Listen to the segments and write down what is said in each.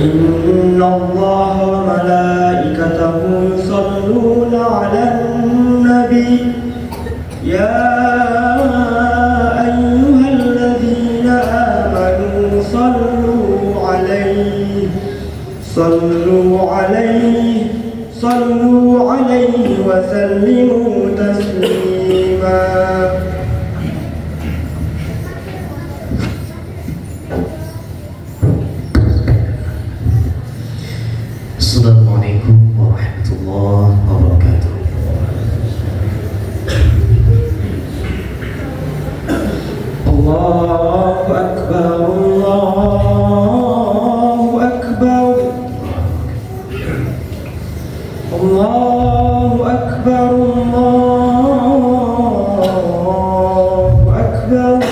إن الله وملائكته يصلون على النبي يا أيها الذين آمنوا صلوا عليه وسلموا تسليما. Assalamualaikum warahmatullahi wabarakatuh. Allahu Akbar, Allahu Akbar, Allahu Akbar, Allahu Akbar.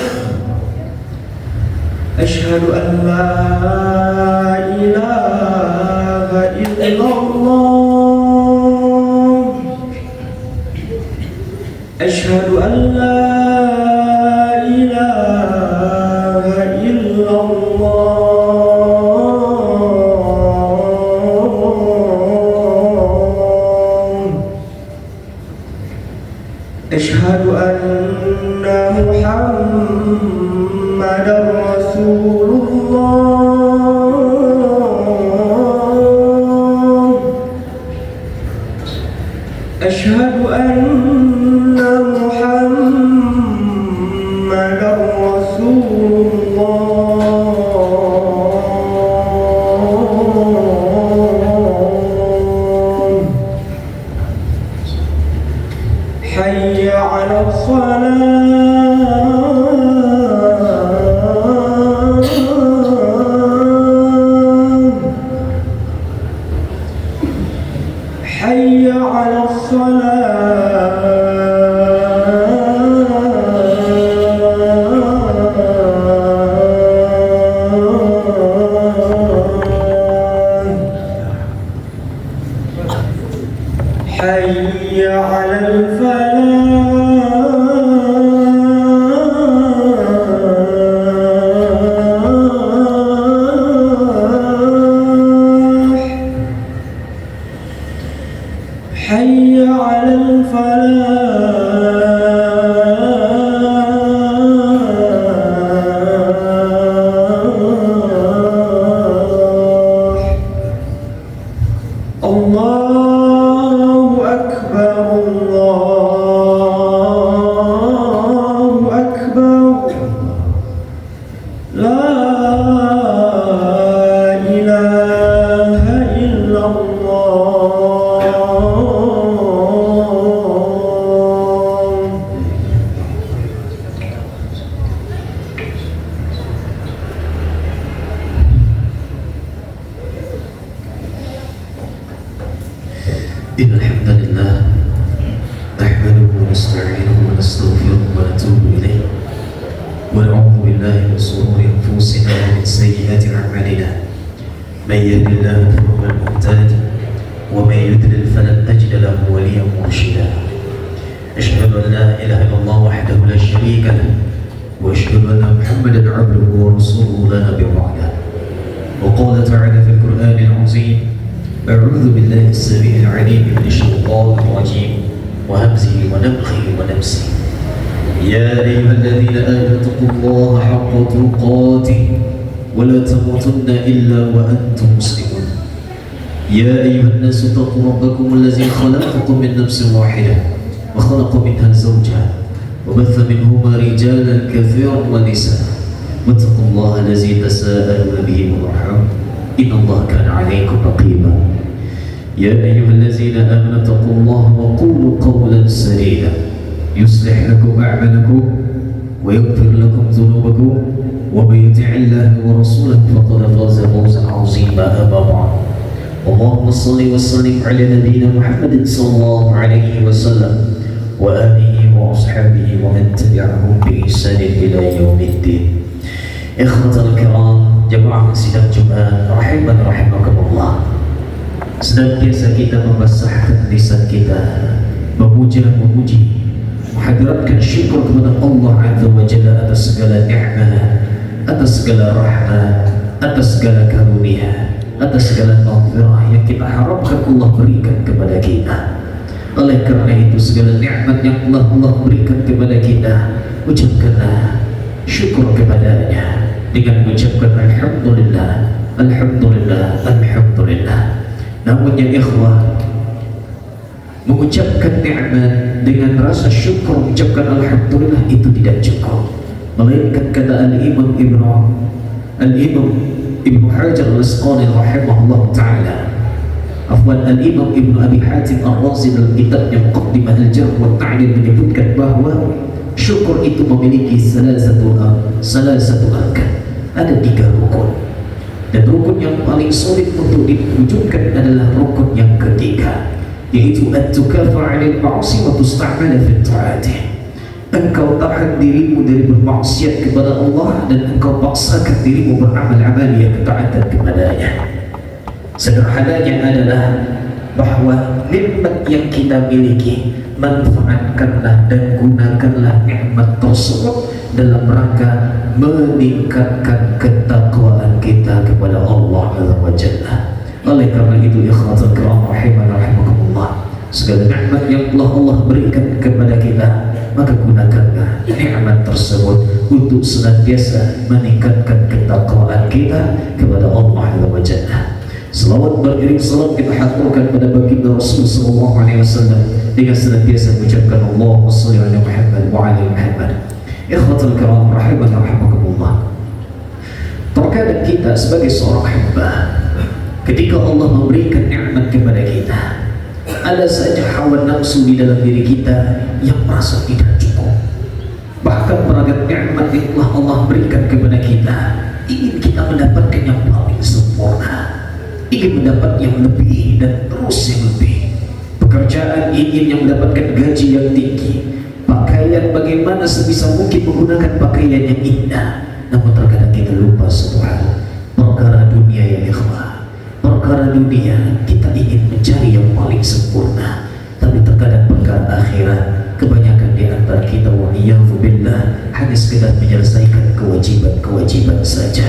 Asyhadu an la ilaha illallah. Asyhadu an la ilaha illallah. Asyhadu anna Muhammadar Rasulullah. Asyhadu anna Muhammadar Rasulullah. Hayya 'alas salat. Hayya 'alas salat. Hayya 'alal falah. Hayya 'alal falah. Allahu Akbar, Allahu Akbar. La ilaha illallah. Innal hamdalillah nahmaduhu wa nasta'inuhu wa nastaghfiruhu wa natubu ilayh wa na'udzu billahi min shururi anfusina wa min sayyiati a'malina. Man yahdihillahu fa huwal muhtadi wa man yudlil falan tajida lahu waliyyan murshida. Asyhadu an la ilaha illallah wahdahu la syarika lahu wa asyhadu anna Muhammadan 'abduhu wa rasuluhu la nabiyya ba'dahu. Wa qala ta'ala fil Qur'anil 'azim أعوذ بالله السميع العليم من الشيطان الرجيم وهمزه ونفخه ونفسه. يا أيها الذين آمنوا اتقوا الله حق تقاته ولا تموتن إلا وأنتم مسلمون. يا أيها الناس اتقوا ربكم الذي خلقكم من نفس واحدة وخلق منها زوجها وبث منهما رجالا كثيرا ونساء واتقوا الله الذي تساءلون به والأرحام إن الله كان عليكم رقيبا. يا أيها الذين آمنوا اتقوا الله وقولوا قولا سديدا يصلح لكم أعمالكم ويغفر لكم ذنوبكم ومن يطع الله ورسوله فقد فاز فوزا عظيما. أما بعد اللهم صل وسلم على نبينا محمد صلى الله عليه وسلم وآله وأصحابه ومن تبعهم بإحسان إلى يوم الدين. Ikhwatal kiram, jemaah sidang Jumat rahiman rahimakumullah. Senantiasa kita membasahkan lisan kita, memuja, memuji, menghadirkan syukur kepada Allah Azza wa Jalla atas segala nikmat, atas segala rahmat, atas segala karunia. atas segala maghfirah yang kita harapkan Allah berikan kepada kita. Oleh karena itu segala nikmat yang Allah berikan kepada kita, ucapkanlah syukur kepadanya dengan mengucapkan alhamdulillah, alhamdulillah, alhamdulillah. Namun ya ikhwah, mengucapkan nikmat dengan rasa syukur, mengucapkan alhamdulillah itu tidak cukup, melainkan kata Al-Imam Ibnu Hajar Al-Asqalani rahimahullah ta'ala, afwan Al-Imam Ibnu Abi Hatim Ar-Razi dalam kitabnya Muqaddimah Al-Jarh wa Ta'dil menyebutkan bahwa syukur itu memiliki salah satu arkan, ada 3 rukun, dan rukun yang paling sulit untuk diwujudkan adalah rukun yang ketiga, yaitu at-tukafa 'alal ma'asi wa tusta'mala fi ta'atih. Engkau tahan dirimu dari bermaksiat kepada Allah dan engkau paksakan dirimu beramal-amal yang ketaatan kepadanya. Sederhananya adalah bahwa nikmat yang kita miliki, manfaatkanlah dan gunakanlah nikmat tersebut dalam rangka meningkatkan ketakwaan kita kepada Allah Azza wa Jalla. Oleh karena itu ikhwatul kiram rahimana rahimakumullah, segala nikmat yang telah Allah berikan kepada kita, maka gunakanlah nikmat tersebut untuk senantiasa meningkatkan ketakwaan kita kepada Allah Azza wa Jalla. Selawat beriring salam kita haturkan pada baginda Rasul sallallahu alaihi wasallam dengan senantiasa mengucapkan Allahumma shalli ala Muhammad wa ala Muhammad. Ikhwatul kiram rahimana rahimakumullah, terkadang kita sebagai seorang hamba, ketika Allah memberikan nikmat kepada kita, ada saja hawa nafsu di dalam diri kita yang merasa tidak cukup. Bahkan beragam nikmat yang telah Allah berikan kepada kita, ingin kita mendapatkan yang paling sempurna, ingin mendapat yang lebih dan terus yang lebih. Pekerjaan ingin yang mendapatkan gaji yang tinggi, pakaian bagaimana sebisa mungkin menggunakan pakaian yang indah. Namun terkadang kita lupa satu hal, perkara dunia yang ikhwah, perkara dunia kita ingin mencari yang paling sempurna, tapi terkadang perkara akhirat kebanyakan di antara kita wa'iyadzubillah hanya sekedar menyelesaikan kewajiban-kewajiban saja.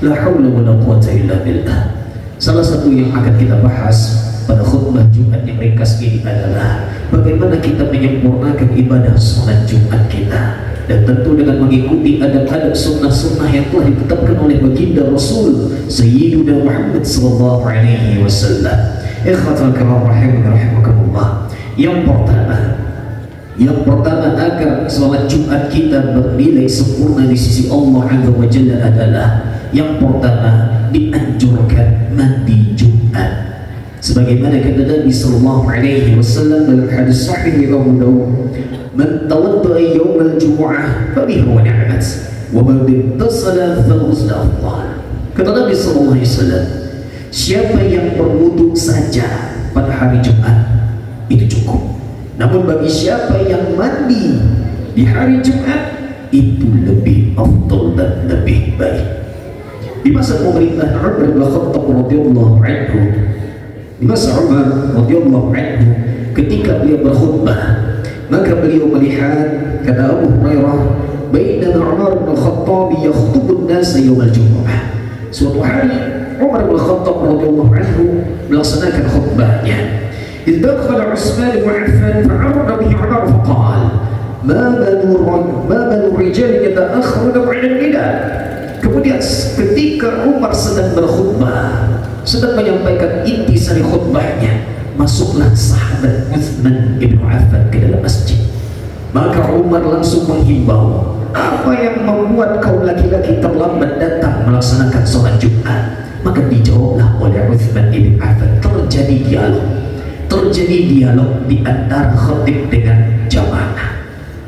La haula wa la quwata illa billah. Salah satu yang akan kita bahas pada khutbah Jumat yang ringkas ini adalah bagaimana kita menyempurnakan ibadah sholat Jumat kita, dan tentu dengan mengikuti adab-adab sunnah-sunnah yang telah ditetapkan oleh baginda Rasul Sayyiduna Muhammad sallallahu alaihi wasallam. Ikhwatul kiram rahimakumullah, yang pertama agar sholat Jumat kita bernilai sempurna di sisi Allah Azza wa Jalla adalah, yang pertama dianjurkan mandi Jumat. Sebagaimana kata Nabi sallallahu alaihi wasallam dalam hadis sahih Abu Dawud, man tawadda'a yawmal jumu'ah fa bihi wa ni'mat wa man ittasala fa ghusla afdal. Kata Nabi sallallahu alaihi wasallam, siapa yang berwudu saja pada hari Jumat itu cukup. Namun bagi siapa yang mandi di hari Jumat itu lebih afdal dan lebih baik. Di masa pemerintahan Umar bin Khattab radhiyallahu anhu, di masa Umar radhiyallahu anhu, ketika beliau berkhutbah, maka beliau melihat, kata Abu Hurairah, bainama Umar bin Khattab yakhtubun nas yaum al-jumu'ah. Suatu hari Umar bin Khattab radhiyallahu anhu melaksanakan khutbahnya. إذ دخل عثمان بن عفان فعرض به عمر فقال ما بال الرجال يتأخرون عن النداء. Kemudian ketika Umar sedang berkhutbah, sedang menyampaikan intisari khutbahnya, masuklah sahabat Utsman bin Affan ke dalam masjid. Maka Umar langsung menghimbau, apa yang membuat kaum laki-laki terlambat datang melaksanakan sholat Jumat? Maka dijawablah oleh Utsman bin Affan, terjadi dialog di antara khatib dengan jamaah.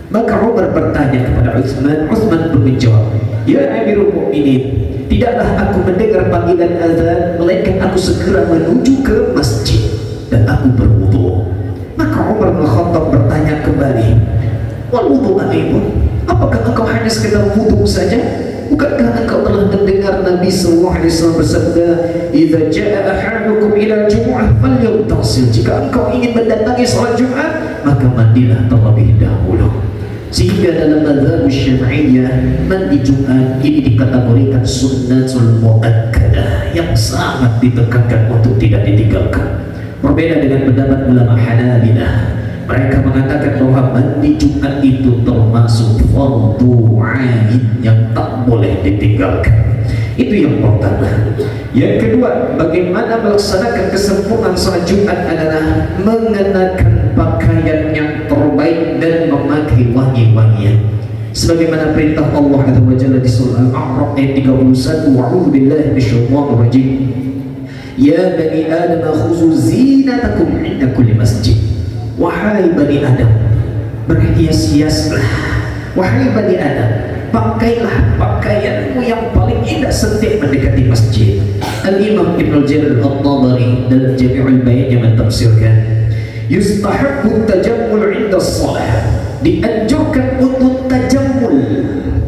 Maka Umar bertanya kepada Utsman pun menjawab, ya Amirul Mukminin, tidaklah aku mendengar panggilan azan, melainkan aku segera menuju ke masjid dan aku berwudu. Maka Umar bin Khattab bertanya kembali, wal wudu anaimun, apakah engkau hanya sekedar wudu saja? Bukankah engkau telah mendengar Nabi sallallahu alaihi wasallam bersabda, "Idza jaa ahadukum ila jumu'ah falyaghtasil." Jika engkau ingin mendatangi salat Jumat, maka mandilah terlebih dahulu. Sehingga dalam mazhab Syafi'iyah mandi Jumat ini dikategorikan sunnatul muakkadah yang sangat ditekankan untuk tidak ditinggalkan. Berbeda dengan pendapat ulama Hanabilah, mereka mengatakan bahwa mandi Jumat itu termasuk fardhu 'ain yang tak boleh ditinggalkan. Itu yang pertama. Yang kedua, bagaimana melaksanakan kesempurnaan salat Jumat adalah mengenakan pakaian yang terbaik dan memakai wangi-wangian. Sebagaimana perintah Allah Azza wa Jalla di surah Al-A'raf ayat 31, wa'udzu billahi minasyaitonir rajim. Ya bani Adam khuzu zinatakum 'inda kulli masjid. Wahai bani Adam, berhias-hiaslah. Wahai bani Adam, pakailah pakaianmu yang paling indah setiap mendekati masjid. Al-Imam Ibn Jarir At-Tabari dalam Jami'ul Bayannya mentafsirkan, yustahabbu tajammul 'inda shalah. Dianjurkan untuk tajammul,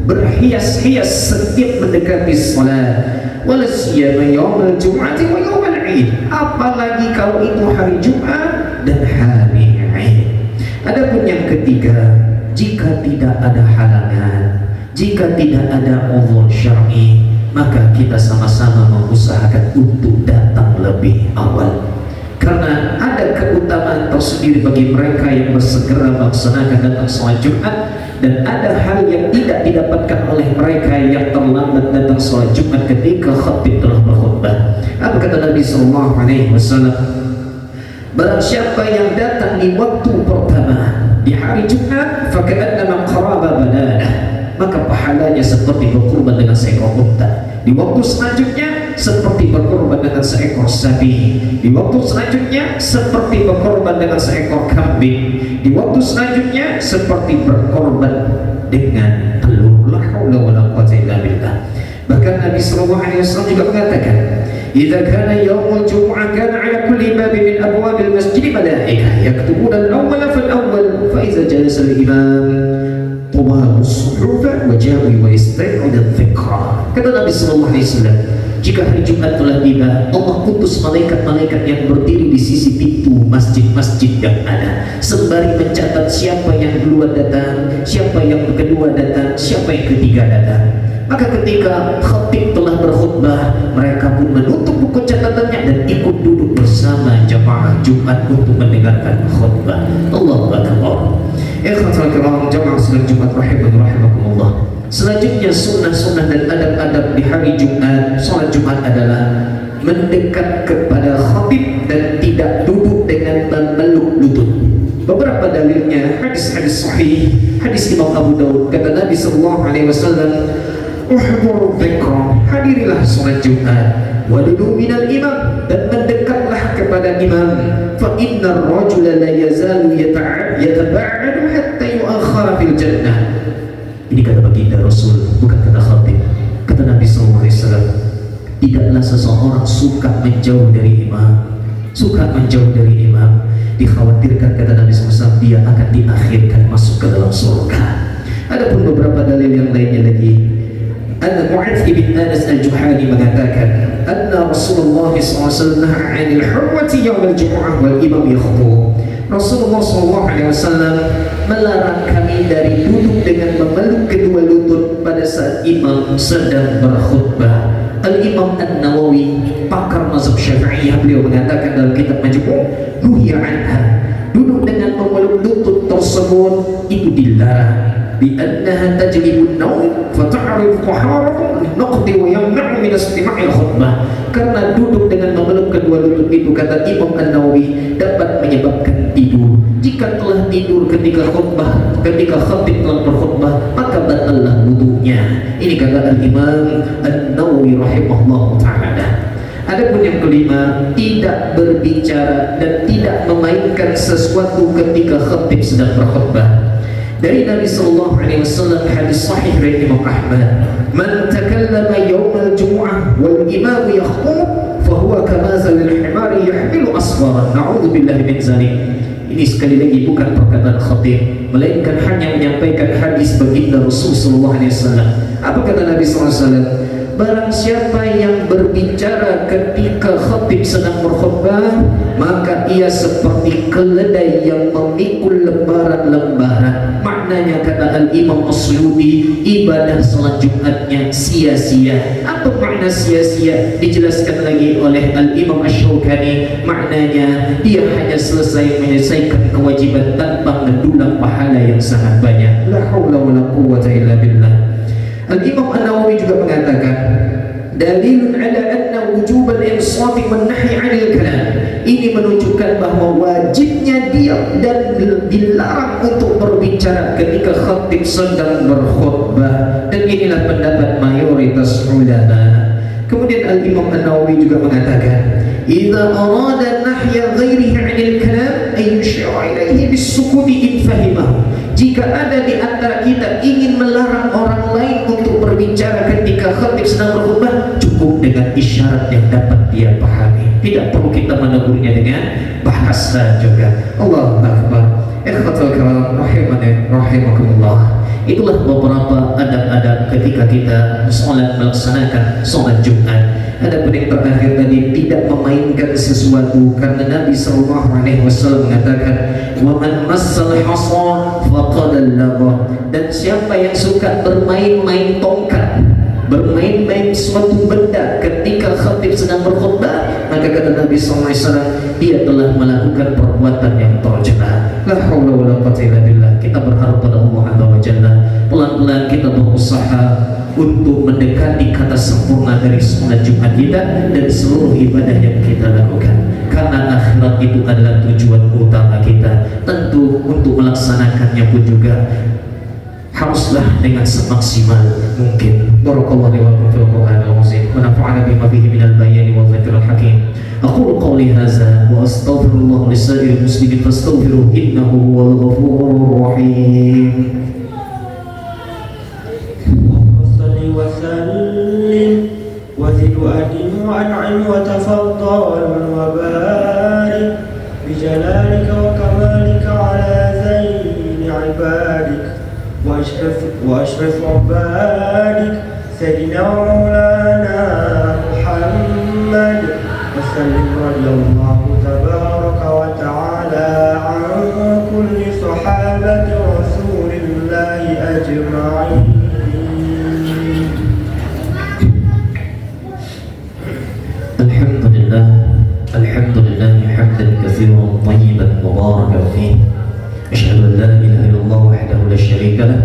berhias-hias setiap mendekati salat. Wala siyama yaumul jum'ati wa yaumul 'id. Apalagi kalau itu hari Jumat dan hari 'id. Adapun yang ketiga, jika tidak ada halangan, jika tidak ada uzur syar'i, maka kita sama-sama mengusahakan untuk datang lebih awal. Karena ada keutamaan tersendiri bagi mereka yang bersegera melaksanakan datang salat Jumat, dan ada hal yang tidak didapatkan oleh mereka yang terlambat datang salat Jumat ketika khatib telah berkhutbah. Apa kata Nabi sallallahu alaihi wasallam? Barang siapa yang datang di waktu pertama di hari Jumat, faka'annama qaraba badanah, maka pahalanya seperti berkorban dengan seekor unta. Di waktu selanjutnya seperti berkorban dengan seekor sapi. Di waktu selanjutnya seperti berkorban dengan seekor kambing. Di waktu selanjutnya seperti berkorban dengan telur. La haula wala quwwata illa billah. Bahkan Nabi sallallahu alaihi wasallam juga mengatakan, "Idza kana yaumul jumu'ah kana 'ala kulli babin min abwabil masjid malaikah yaktubuna al-awwala fal-awwal fa idza jalasa al-imam tubahu as-suhufa wa jawi wa istai'ud adh-dhikra." Kata Nabi sallallahu alaihi wasallam, jika hari Jumat telah tiba, Allah utus malaikat-malaikat yang berdiri di sisi pintu masjid-masjid yang ada, sembari mencatat siapa yang duluan datang, siapa yang kedua datang, siapa yang ketiga datang. Maka ketika khatib telah berkhutbah, mereka pun menutup buku catatannya dan ikut duduk bersama jamaah Jumat untuk mendengarkan khutbah. Allahu Akbar. Ikhwatul kiram, jamaah salat Jumat rahimakumullah. Selanjutnya sunnah-sunnah dan adab-adab di hari Jumat, salat Jumat adalah mendekat kepada khatib dan tidak duduk dengan memeluk lutut. Beberapa dalilnya hadis-hadis sahih, hadis Imam Abu Daud, kata Nabi sallallahu alaihi wasallam, "Uhduru dzikra," hadirilah salat Jumat, "Wadudu minal imam," dan mendekatlah kepada imam. "Fa innar rajula la yazalu yataba'adu hatta yu'akhkhara fil jannah." Ini kata baginda Rasul, bukan kata khatib. Kata Nabi sallallahu alaihi wasallam, tidaklah seseorang suka menjauh dari imam, suka menjauh dari imam, dikhawatirkan kata Nabi SAW dia akan diakhirkan masuk ke dalam surga. Adapun beberapa dalil yang lainnya lagi, Mu'adz bin Anas al-Juhani mengatakan, anna Rasulullah SAW naha 'anil hurwati yaumil jumu'ah wal imam yakhutub. Rasulullah SAW melarang kami dari duduk dengan memeluk kedua lutut pada saat imam sedang berkhutbah. Al-Imam An-Nawawi, pakar mazhab Syafi'iyah, beliau mengatakan dalam kitab Majmu', nuhiya anha, duduk dengan memeluk lutut tersebut itu dilarang. Bi'annaha tajlibun naum fata'arif qaharahu naqdi wa yamna'u min istima'il khutbah. Karena duduk dengan memeluk kedua lutut itu, kata Imam An-Nawawi, dapat menyebabkan tidur. Jika telah tidur ketika khutbah, ketika khatib telah berkhutbah, maka batallah wudunya. Ini kata Al-Imam An-Nawawi rahimahullah ta'ala. Adapun yang kelima, tidak berbicara dan tidak memainkan sesuatu ketika khatib sedang berkhutbah. Dari Nabi sallallahu alaihi wasallam, hadis sahih dari Imam Ahmad, "Man takallama yawmal jumu'ah wal imam yakhutub fa huwa kamazalil himari yahmilu asfaran." Na'udzubillahi min dzalik. Ini sekali lagi bukan perkataan khatib, melainkan hanya menyampaikan hadis baginda Rasul sallallahu alaihi wasallam. Apa kata Nabi sallallahu alaihi wasallam? barang siapa yang berbicara ketika khatib sedang berkhutbah, maka ia seperti keledai yang memikul lembaran-lembaran. Maknanya kata Al-Imam As-Suyuti, ibadah salat Jumatnya sia-sia. Apa makna sia-sia? Dijelaskan lagi oleh Al-Imam Asy-Syaukani, maknanya dia hanya selesai menyelesaikan kewajiban tanpa mendulang pahala yang sangat banyak. La haula wala quwwata illa billah. Al-Imam An-Nawawi juga mengatakan, dalilun ala anna wujub al-insati wan nahy 'anil kalam. Ini menunjukkan bahwa wajibnya diam dan dilarang untuk berbicara ketika khatib sedang berkhutbah, dan inilah pendapat mayoritas ulama. Kemudian Al-Imam An-Nawawi juga mengatakan, idza arada nahya ghairihi 'anil kalam ay yushira ilaihi bis-sukuti in fahimahu. Jika ada di antara kita ingin melarang orang lain untuk berbicara ketika khatib sedang berkhutbah, cukup dengan isyarat yang dapat dia pahami. Tidak perlu kita menegurnya dengan bahasa juga. Allahu Akbar. Ikhwatul kiram rahimani rahimakumullah. Itulah beberapa adab-adab ketika kita melaksanakan sholat Jumat. Adapun yang terakhir tadi, tidak memainkan sesuatu, karena Nabi SAW mengatakan, wa man massal hasa faqad lagha. Dan siapa yang suka bermain-main tongkat, bermain-main suatu benda ketika khatib sedang berkhutbah, maka kata Nabi SAW, dia telah melakukan perbuatan yang tercela. La haula wala quwwata illa billah. Kita berharap pada Allah Azza wa Jalla, pelan-pelan kita berusaha untuk mendekati kata sempurna dari sholat Jumat kita dan seluruh ibadah yang kita lakukan, karena akhirat itu adalah tujuan utama kita. Tentu untuk melaksanakannya pun juga haruslah dengan semaksimal mungkin. Barakallahu li wa lakum fil Qur'anil azim wa nafa'ana bima fihi minal bayani wal dzikril hakim. Aqulu qawli hadza wa astaghfirullah li sa'iril muslimin fastaghfiruhu innahu huwal ghafurur rahim. وسلم وزد وأدم وأنعم وتفضل وبارك بجلالك وكمالك على زين عبادك وأشرف عبادك سيدنا ومولانا محمد وسلم رضي الله تبارك وتعالى عن كل صحابة رسول الله أجمعين. Alhamdulillah hamdan katsiran thayyiban mubarakan fihi. Asyhadu an la ilaha illallah wahdahu la syarika lah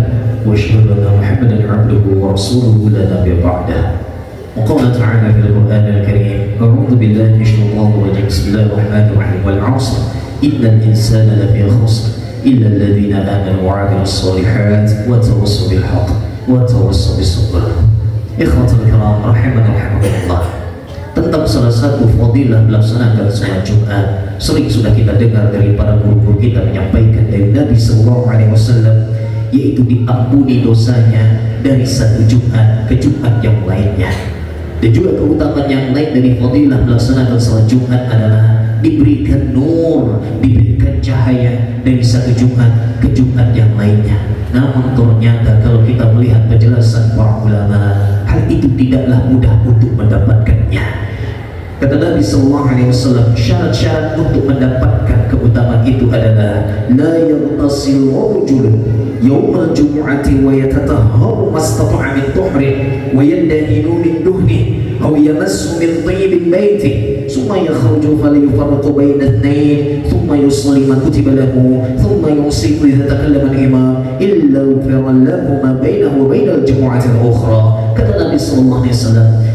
wa asyhadu anna Muhammadan 'abduhu wa rasuluhu la nabiyya ba'dah. Wa qala ta'ala fil Qur'anil Karim, a'udzu billahi minasyaitonir rajim. Bismillahir rahmanir rahim. Wal 'ashr innal insana lafi khusr illa alladhina amanu wa 'amilus shalihat wa tawassaw bil haqq wa tawassaw bis sabr. Ikhwatul kiram rahimani rahimakumullah. Tentang salah satu fadilah melaksanakan sholat Jumat, sering sudah kita dengar dari para guru-guru kita menyampaikan dari Nabi SAW, yaitu diampuni dosanya dari satu Jumat ke Jumat yang lainnya. Dan juga keutamaan yang lain dari fadilah melaksanakan sholat Jumat adalah diberikan nur, diberikan cahaya dari satu Jumat ke Jumat yang lainnya. Namun ternyata kalau kita melihat penjelasan para ulama, hal itu tidaklah mudah untuk mendapatkannya. Kata Nabi SAW, syarat-syarat untuk mendapatkan keutamaan itu adalah la yaghtasil rajul yawmal jumu'ati wa yatatahharu mastata'a min tuhrin wa yandahinu min duhni aw yamassu min tayyibil baiti thumma yakhruju falyufarriqu bayna ithnain thumma yusalli ma kutiba lahu thumma yusifu idza takallama al-imam illa ghufira lahu ma bainahu wa bainal jumu'ati al-ukhra. Kata Nabi SAW,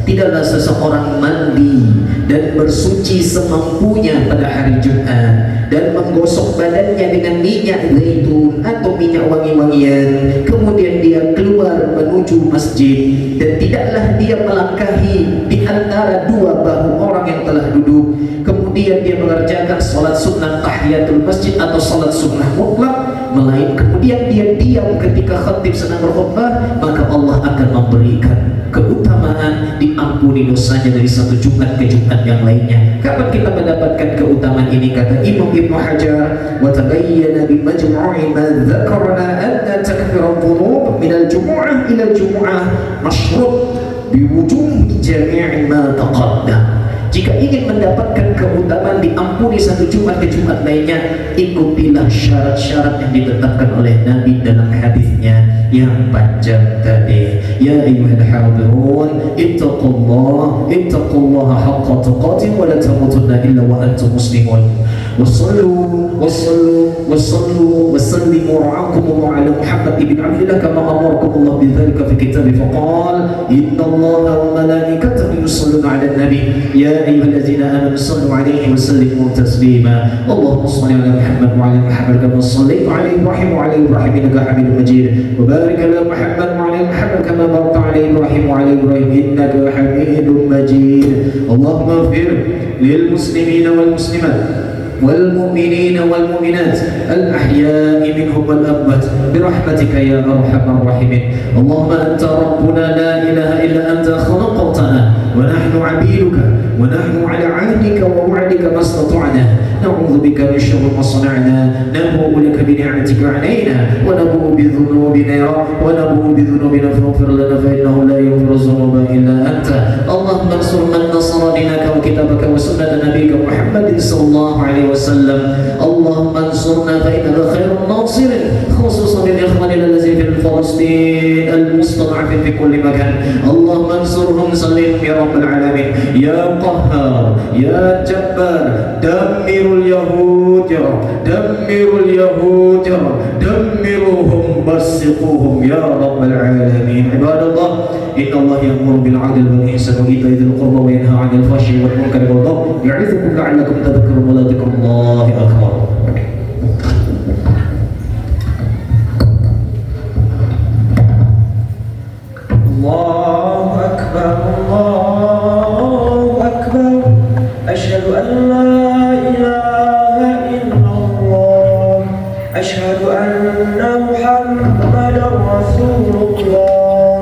tidaklah seseorang mandi dan bersuci semampunya pada hari Jumat dan menggosok badannya dengan minyak zaitun atau minyak wangi-wangian, kemudian dia keluar menuju masjid dan tidaklah dia melangkahi di antara dua bahu orang yang telah duduk, kemudian dia mengerjakan salat sunnah tahiyatul masjid atau salat sunnah mutlak, melainkan kemudian dia diam ketika khatib sedang berkhutbah, maka Allah akan memberikan keutamaan diampuni dosanya dari satu Jumat ke Jumat yang lainnya. Kapan kita mendapatkan keutamaan ini? Kata Imam Ibnu Hajar, wa tabayyana bi majmu'i ma dzakarna anna takfir adh-dhunub min al-jumu'ah ila al-jumu'ah mashrut biwujuhi jami'i ma taqaddam. Jika ingin mendapatkan keutamaan diampuni satu Jumat ke Jumat lainnya, ikutilah syarat-syarat yang ditetapkan oleh Nabi dalam hadisnya yang panjang tadi. Ya ayyuhal hadirun, ittaqullaha haqqa tuqatih wa la tamutunna illa wa antum muslimun. Wassallu wasallimu ra'akumullah ala Muhammad ibn Abdillah kama amarakumullah bidzalika fi kitabih faqala innallaha wa malaikatahu yusalluna 'alan nabi ya ayyuhallazina amanu sallu 'alaihi wa sallimu taslima. Allahumma shalli 'ala Muhammad wa 'ala Muhammad kama shallaita 'ala Ibrahim wa 'ala Ibrahim innaka Hamidum Majid. Wa barik 'ala Muhammad wa 'ala Muhammad kama barakta 'ala Ibrahim wa 'ala Ibrahim innaka Hamidum Majid. Allahumma ighfir lil muslimina wal muslimat والمؤمنين والمؤمنات الأحياء منهم والأموات برحمتك يا أرحم الراحمين. اللهم أنت ربنا لا إله إلا أنت خلقتنا ونحن عبيدك ونحن على عهدك ووعدك ما استطعنا نعوذ بك من شر ما صنعنا نبوء لك بنعمتك علينا ونبوء بذنوبنا فاغفر لنا فإنه لا يغفر الذنوب إلا أنت. اللهم انصر من نصر دينك وكتابك وسنة نبيك محمد صلى الله عليه وسلم. اللهم انصرنا فإنك خير الناصر خصوصا لإخواننا الذين في فلسطين المستضعفين في كل مكان. اللهم انصرهم صلهم يا رب العالمين يا قهار يا جبار. دمر اليهود يا رب دمر اليهود يا رب دمروهم بسقوهم يا رب العالمين. عباد الله إن الله يأمر بالعدل والإحسان وإيتاء ذي القربى وينهى عن الفحش والمنكر والبغي يعظكم لعلكم تذكرون ولذكر الله أكبر. الله أكبر الله أكبر أشهد أن لا إله إلا الله أشهد أن محمدا رسول الله.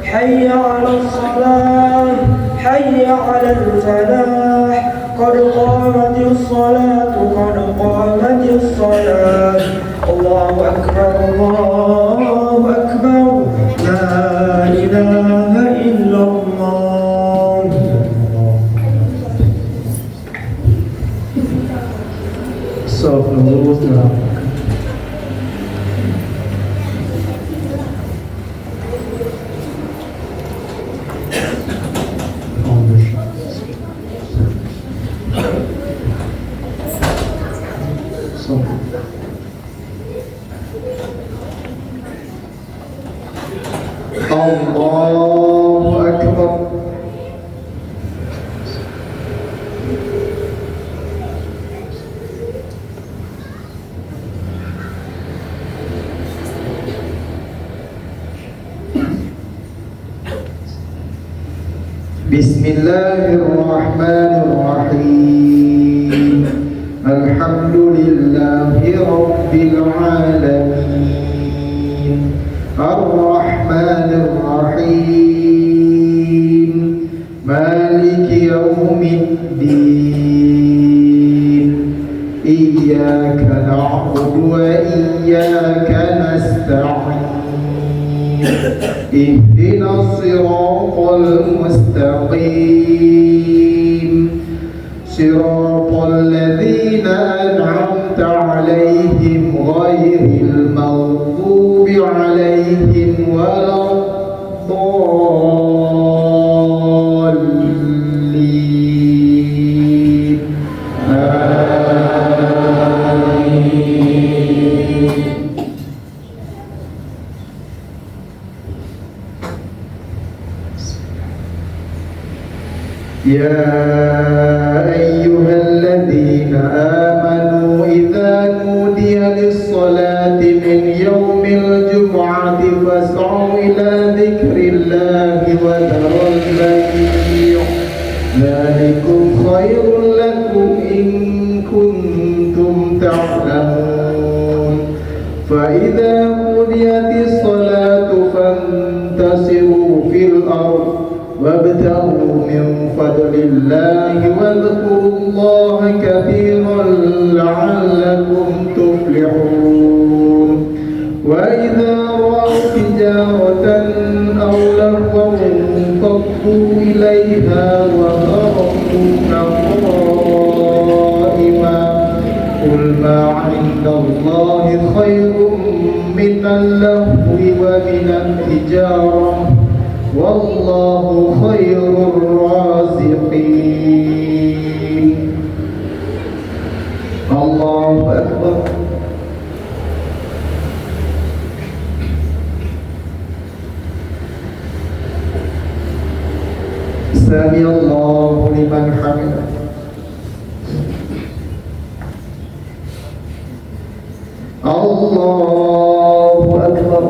حي على الصلاة حي على الفلاح قد قامت الصلاة قد قامت الصلاة. الله أكبر الله أكبر لا إله إلا الله. Astagfirullah. Allahu Akbar. Bismillahirrahmanirrahim. Alhamdulillahi Rabbil Alamin. Ar-Rahmanir Rahim. Maliki Yawmiddin. Iyyaka na'budu wa iyyaka nasta'in. Ihdinas siratal mustaqim. Siratal ladzina an'amta 'alaihim ghairil maghdubi 'alaihim waladdallin. Amin. Ya ayyuhalladzina amanu idza nudiya lis-salati min yaumil jum'ati fas'au ila dzikrillahi wa dharul bay'. Dzalikum khairul lakum in kuntum ta'lamun. Fa idza qudiyatis salatu fantasiru fil ardh وابتغوا من فضل الله واذكروا الله كثيرا لعلكم تفلحون. وإذا رأوا تجارة أو لهوا قائما قل ما عند الله خير من اللهو ومن التجارة والله خير الرازقين. الله أكبر. سمع الله لمن حمده. الله أكبر.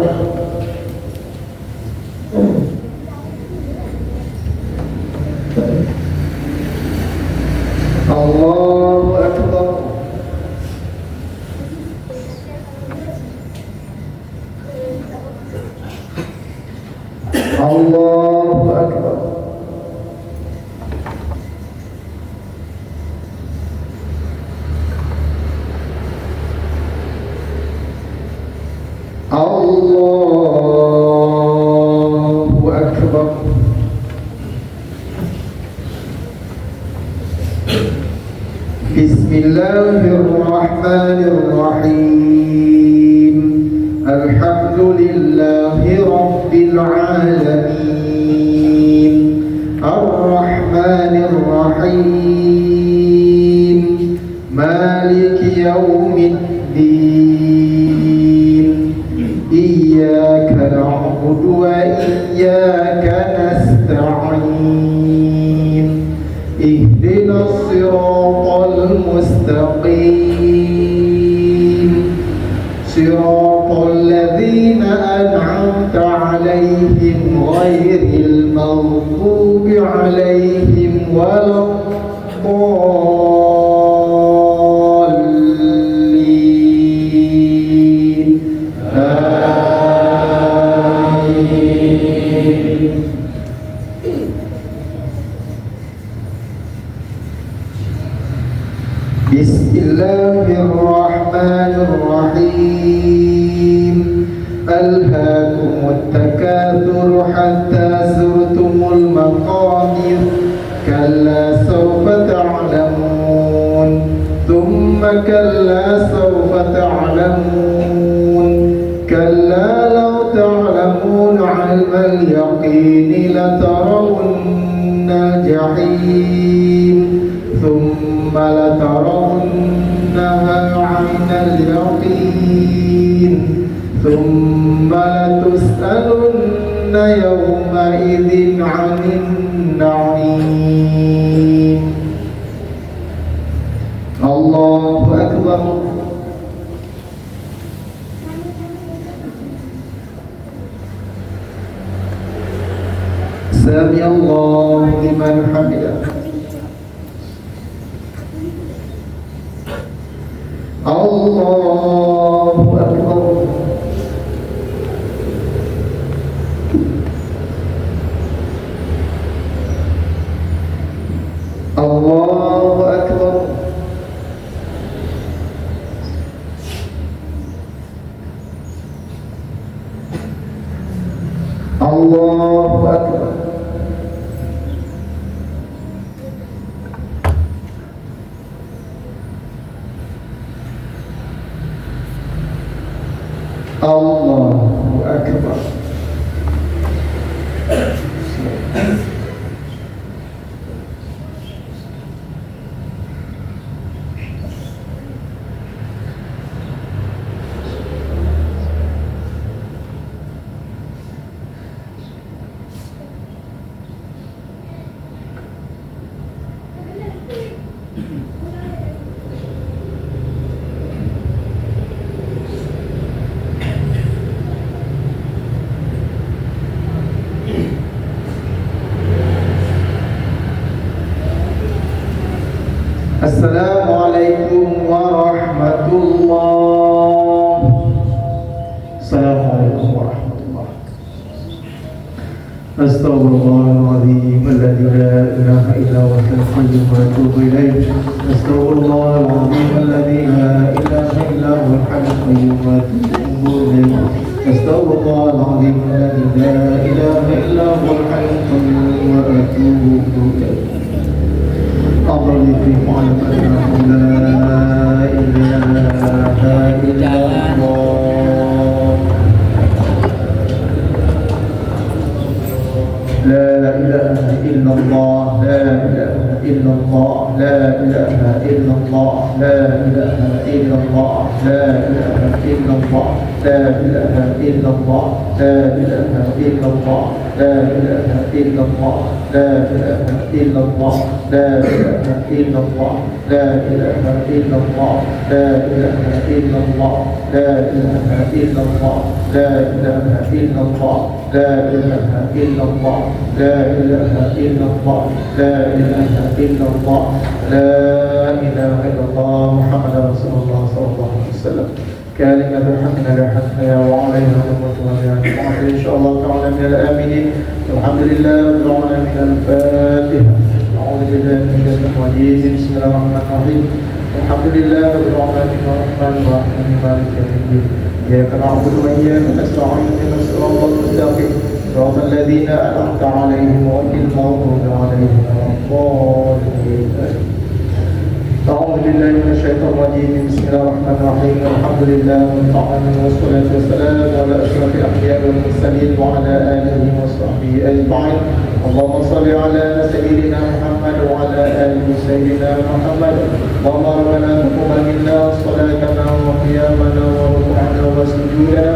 الله أكبر. الله أكبر. الله أكبر. بسم الله الرحمن الرحيم الحمد لله رب العالمين الرحمن الرحيم مالك يوم الدين إياك نعبد وإياك نستعين اهدنا الصراط المستقيم صراط الذين أنعمت عليهم غير المغضوب عليهم ولا الضالين آمين. بسم الله الرحمن الرحيم ألهاكم التكاثر حتى زرتم المقابر كلا سوف تعلمون ثم كلا سوف تعلمون كلا لو تعلمون علم اليقين لترون الجحيم ثم لترونها عين اليقين ثم لتسألن يومئذ عن النعيم. الله أكبر. سمع الله لمن حمده. الله أكبر. الله أكبر. الله أكبر. الله أكبر. Assalamualaikum warahmatullah. Assalamualaikum warahmatullah. Astaghfirullahaladzim alladzi la ilaha illa huwa al-hayyul qayyum. Astaghfirullahaladzim alladzi la ilaha illa huwa al-hayyul qayyum. Astaghfirullahaladzim alladzi la ilaha illa huwa al-hayyul qayyum wa atubu ilaih. أنه لا إله إلا الله لا إله إلا الله لا إله إلا الله لا إله إلا الله لا إله إلا الله لا إله إلا الله لا إله إلا الله لا إله إلا الله لا إله إلا الله لا إله إلا الله لا إله إلا الله لا إله إلا الله لا إله إلا الله لا إله إلا الله لا إله إلا الله لا إله إلا الله لا إله إلا الله لا إله إلا الله لا إله إلا الله محمد رسول الله صلى الله عليه وسلم كلمة الحق لحقها وعليها ومتواليها إن شاء الله تعالى من الآمنين الحمد لله رب العالمين الفاتحة أعوذ بالله من الشيطان الرجيم بسم الله الرحمن الرحيم الحمد لله رب العالمين الرحمن الرحيم مالك يوم الدين إياك نعبد وإياك نستعين اهدنا الصراط المستقيم صراط الذين أنعمت عليهم غير المغضوب عليهم ولا الضالين أعوذ بالله من الشيطان الرجيم بسم الله الرحمن الرحيم الحمد لله والصلاة والسلام على أشرف الأنبياء والمرسلين وعلى آله وصحبه أجمعين اللهم صل على سيدنا محمد وعلى آل سيدنا محمد اللهم ربنا تقبل منا صلاتنا وقيامنا وركوعنا وسجودنا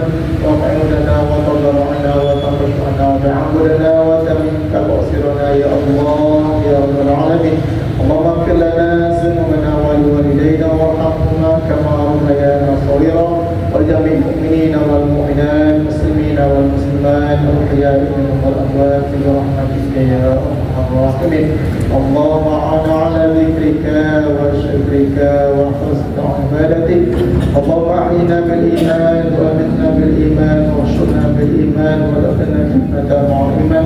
وقعودنا وتضرعنا وتخشعنا وتعبدنا وتمن تقصيرنا يا الله يا رب العالمين اللهم اغفر لنا ذنوبنا ولوالدينا وارحمهما كما ربيانا صغيرا ولجميع المؤمنين والمؤمنات المسلمين والمسلمات الاحياء منهم والاموات برحمتك يا ارحم الراحمين اللهم اعنا على ذكرك وشكرك وحسن عبادتك اللهم احينا بالايمان وامتنا بالايمان واحشرنا بالايمان وادخلنا الجنه مع الايمان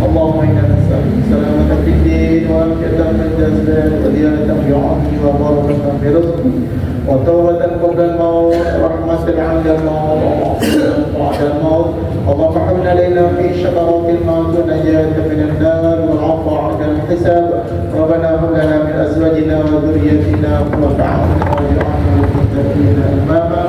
اللهم انا نسالك سلامه في الدين وعافيه من الجسد وديانه في عمري وبركه في رزقي وتوبة قبل الموت ورحمة عند الموت ومغفرة بعد الموت اللهم حمل علينا في شجرات الموت ونجاة من النار والعفو عند الحساب ربنا هب لنا من أزواجنا وذريتنا قرة أعين واجعلنا للمتقين إماما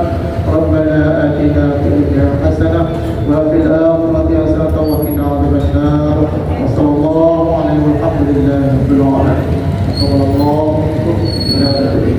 ربنا آتنا في الدنيا حسنة وفي الآخرة حسنة وقنا عذاب النار وصلى الله عليه والحمد لله رب العالمين صلى الله عليه وسلم